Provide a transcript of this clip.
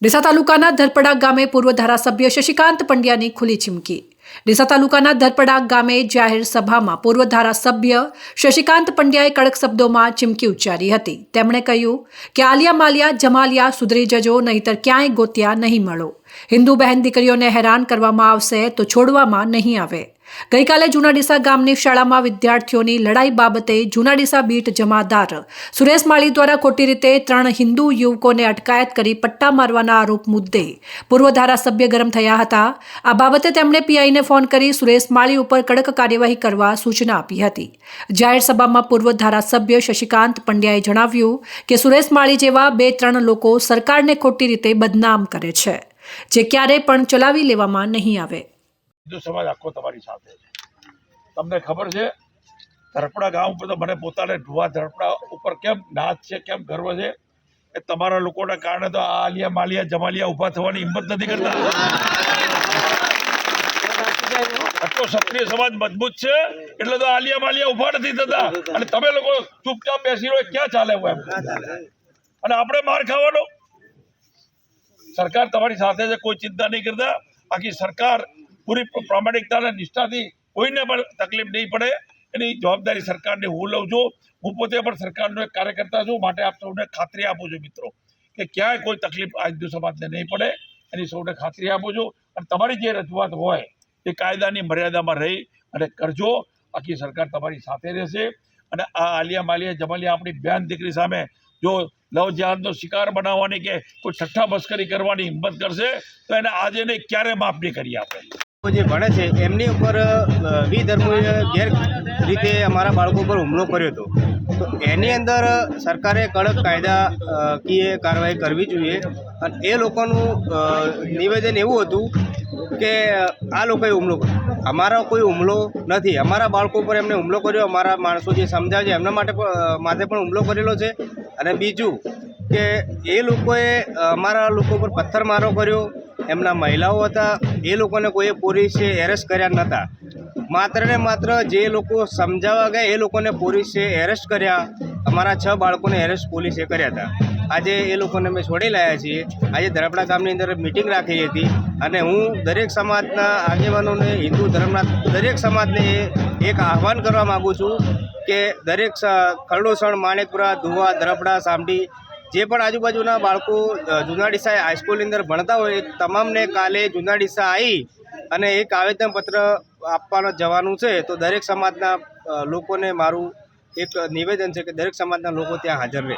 ડીસા તાલુકાના ધરપડા ગામે પૂર્વ ધારાસભ્ય શશિકાંત પંડ્યાની ખુલ્લી ચીમકી। ડીસા તાલુકાના ધરપડા ગામે જાહેર સભામાં પૂર્વ ધારાસભ્ય શશિકાંત પંડ્યાએ કડક શબ્દોમાં ચીમકી ઉચ્ચારી હતી। તેમણે કહ્યું કે આલિયા માલિયા જમાલિયા સુધરી જજો, નહીતર ક્યાંય ગોત્યા નહીં મળો। હિન્દુ બહેન દીકરીઓને હેરાન કરવામાં આવશે તો છોડવામાં નહીં આવે। ગઈકાલે જૂના ડીસા ગામની શાળામાં વિદ્યાર્થીઓની લડાઈ બાબતે જૂના ડીસા બીટ જમાદાર સુરેશ માળી દ્વારા ખોટી રીતે 3 હિન્દુ યુવકોને અટકાયત કરી પટ્ટા મારવાના આરોપ મુદ્દે પૂર્વ ધારાસભ્ય ગરમ થયા હતા। આ બાબતે તેમણે પીઆઈને ફોન કરી સુરેશ માળી ઉપર કડક કાર્યવાહી કરવા સૂચના આપી હતી। જાહેર સભામાં પૂર્વ ધારાસભ્ય શશિકાંત પંડ્યાએ જણાવ્યું કે સુરેશ માળી જેવા 2-3 લોકો સરકારને ખોટી રીતે બદનામ કરે છે, જે ક્યારેય પણ ચલાવી લેવામાં નહીં આવે। हिंदू समाज आखो तमारी साथे छे। तमने खबर छे धरपड़ा गाम पर तो मने पोताने ढुआ धरपड़ा ऊपर केम नाच छे, केम गर्व छे ए तमारा लोकोना कारणे तो आलिया मालिया जमालिया उभा थवानी हिम्मत नहीं करता। आटलो क्षत्रिय समाज मजबूत छे એટલે તો આલિયા માલિયા ઉભા નથી થતા અને તમે લોકો ચૂપચાપ બેસી રહો, ક્યાં ચાલે હોય અને આપણે માર ખાવાનો। સરકાર તમારી સાથે છે, કોઈ ચિંતા નહીં કરતા। આખી સરકાર पूरी प्रामाणिकता और निष्ठा थी कोई ने पण तकलीफ नहीं पड़े एनी जवाबदारी सरकार ने हूँ लઉં છું। હું પોતે પણ સરકારનો એક કાર્યકર્તા છું, માટે આપ સૌને ખાતરી આપું છું મિત્રો કે ક્યાંય કોઈ તકલીફ આ હિન્દુ સમાજને નહીં પડે, એની સૌને ખાતરી આપું છું। અને તમારી જે રજૂઆત હોય એ કાયદાની મર્યાદામાં રહી અને કરજો। આખી સરકાર તમારી સાથે રહેશે અને આ આલિયા માલિયા જમાલિયા આપણી બેન દીકરી સામે જો લવ જહાદનો શિકાર બનાવવાની કે કોઈ ઠઠ્ઠા મસ્કરી કરવાની હિંમત કરશે તો એને આજે ને ક્યારે માફ નહીં કરી આપણે। જે ભણે છે એમની ઉપર વિધર્મોએ ગેર રીતે અમારા બાળકો પર હુમલો કર્યો હતો, તો એની અંદર સરકારે કડક કાયદાકીય કાર્યવાહી કરવી જોઈએ। અને એ લોકોનું નિવેદન એવું હતું કે આ લોકોએ હુમલો કર્યો, અમારો કોઈ હુમલો નથી, અમારા બાળકો પર એમને હુમલો કર્યો, અમારા માણસો જે સમજાવે છે એમના માથે પણ હુમલો કરેલો છે। અને બીજું કે એ લોકોએ અમારા લોકો પર પથ્થરમારો કર્યો, એમના મહિલાઓ હતા એ લોકોને કોઈ પોલીસે એરેસ્ટ કર્યા નહોતા। માત્ર ને માત્ર જે લોકો સમજાવવા ગયા એ લોકોને પોલીસે એરેસ્ટ કર્યા। અમારા 6 બાળકોને એરેસ્ટ પોલીસે કર્યા હતા। આજે એ લોકોને અમે છોડી લાવ્યા છીએ। આજે ધરપડા ગામની અંદર મિટિંગ રાખી હતી અને હું દરેક સમાજના આગેવાનોને, હિન્દુ ધર્મના દરેક સમાજને એક આહ્વાન કરવા માગું છું કે દરેક ખરડોસણ, માણેકપુરા, ધુવા, ધરપડા, સામડી જે પણ આજુબાજુના બાળકો જૂના ડીસા હાઈસ્કૂલની અંદર ભણતા હોય તમામને કાલે જૂના ડીસા આવી અને એક આવેદનપત્ર આપવાનું જવાનું છે। તો દરેક સમાજના લોકોને મારું એક નિવેદન છે કે દરેક સમાજના લોકો ત્યાં હાજર રહે।